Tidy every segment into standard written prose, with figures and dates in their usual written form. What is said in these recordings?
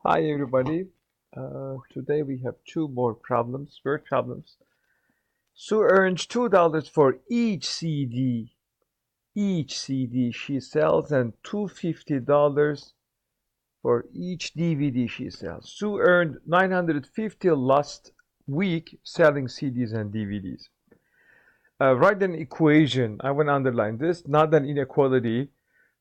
Hi everybody. Today we have two more problems, word problems. Sue earns $2 for each CD. Each CD she sells and $250 for each DVD she sells. Sue earned $950 last week selling CDs and DVDs. Write an equation. I want to underline this, not an inequality.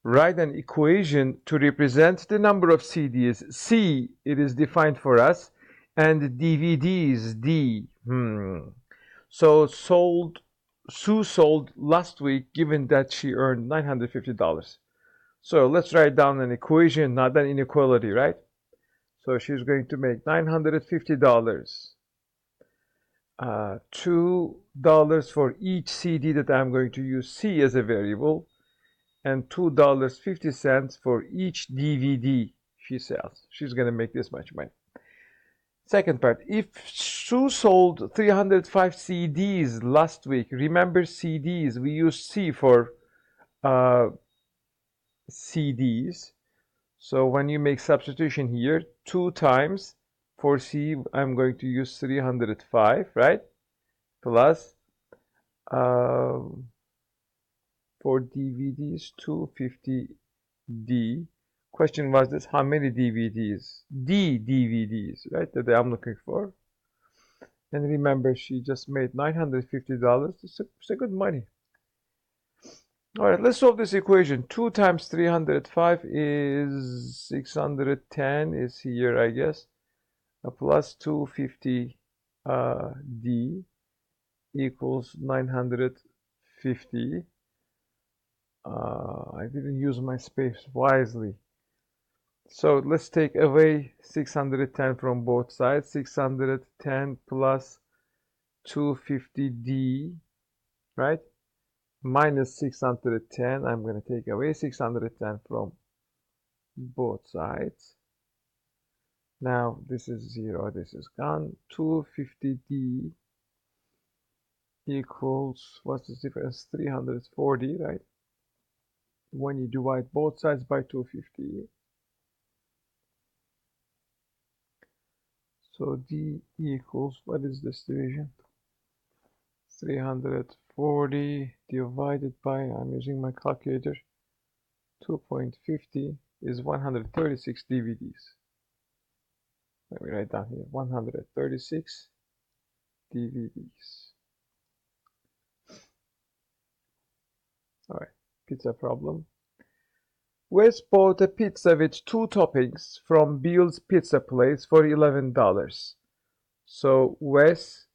Write an equation to represent the number of CDs. C, it is defined for us, and DVDs, D. So Sue sold last week, given that she earned $950. So let's write down an equation, not an inequality, right? So she's going to make $950. $2 for each CD that I'm going to use C as a variable, and $2.50 for each DVD she sells. She's going to make this much money. Second part, if Sue sold 305 CDs last week, remember CDs, we use C for CDs. So when you make substitution here, 2 times for C, I'm going to use 305, right? Plus for DVDs, 250D. Question was this, how many DVDs? D DVDs, right, that I'm looking for. And remember, she just made $950. It's a good money. All right, let's solve this equation. 2 times 305 is 610 is here, I guess. Plus 250 D equals 950. I didn't use my space wisely. So let's take away 610 from both sides. 610 plus 250D, right? Minus 610. I'm going to take away 610 from both sides. Now this is 0, this is gone. 250D equals, what's the difference? 340, right? When you divide both sides by 250. So D equals, what is this division? 340 divided by, I'm using my calculator, 2.50 is 136 DVDs. Let me write down here, 136 DVDs. All right, pizza problem. Wes bought a pizza with 2 toppings from Bill's Pizza Place for $11. So Wes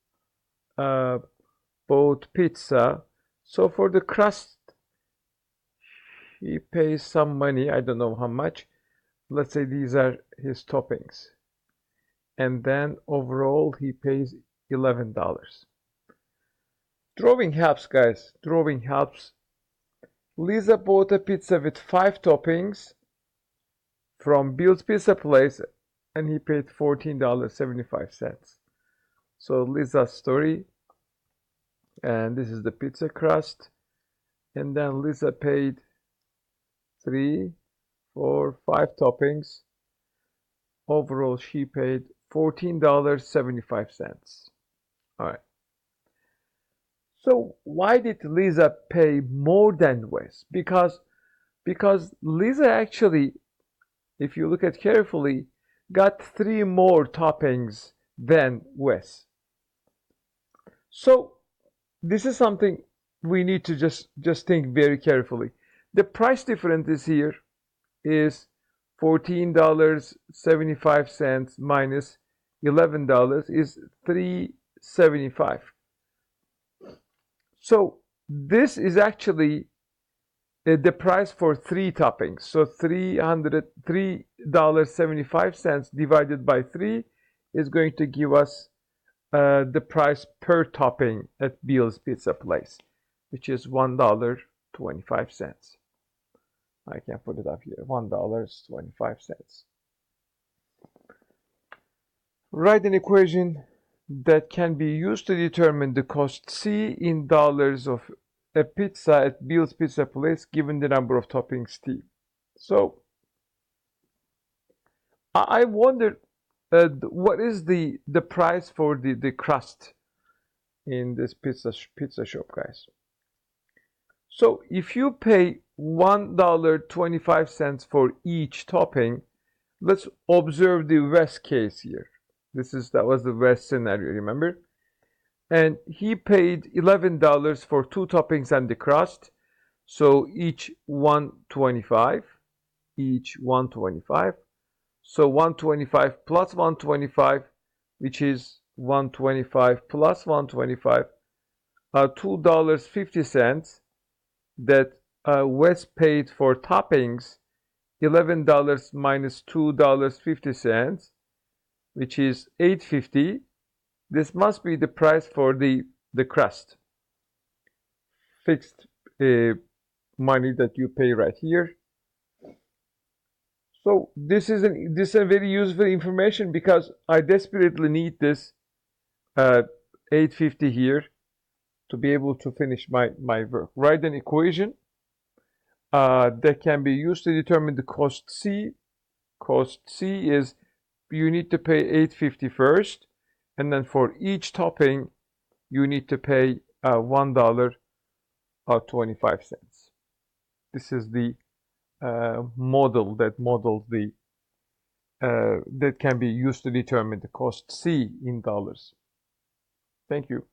bought pizza. So for the crust, he pays some money. I don't know how much. Let's say these are his toppings. And then overall, he pays $11. Drawing helps, guys. Drawing helps. Lisa bought a pizza with 5 toppings from Bill's Pizza Place, and he paid $14.75. So Lisa's story, and this is the pizza crust, and then Lisa paid 3, 4, 5 toppings. Overall, she paid $14.75. All right. So why did Lisa pay more than Wes? Because Lisa actually, if you look at carefully, got 3 more toppings than Wes. So this is something we need to just think very carefully. The price difference here is $14.75 minus $11 is $3.75. So this is actually the price for 3 toppings. So $3.75 divided by 3 is going to give us the price per topping at Bill's Pizza Place, which is $1.25. I can put it up here, $1.25. Write an equation that can be used to determine the cost C in dollars of a pizza at Bill's Pizza Place given the number of toppings T. So I wonder what is the price for the crust in this pizza shop, guys. So if you pay $1.25 for each topping, let's observe the worst case here. That was the worst scenario, remember? And he paid $11 for two toppings and the crust. So each 125, each 125. So 125 plus 125, which is 125 plus 125, $2.50 that Wes paid for toppings, $11 minus $2.50, which is $8.50. This must be the price for the crust, fixed money that you pay right here. So this is a very useful information because I desperately need this 850 here to be able to finish my work. Write an equation that can be used to determine the cost C. Cost C is you need to pay 850 first, and then for each topping you need to pay $1.25. This is the model that models the that can be used to determine the cost C in dollars. Thank you.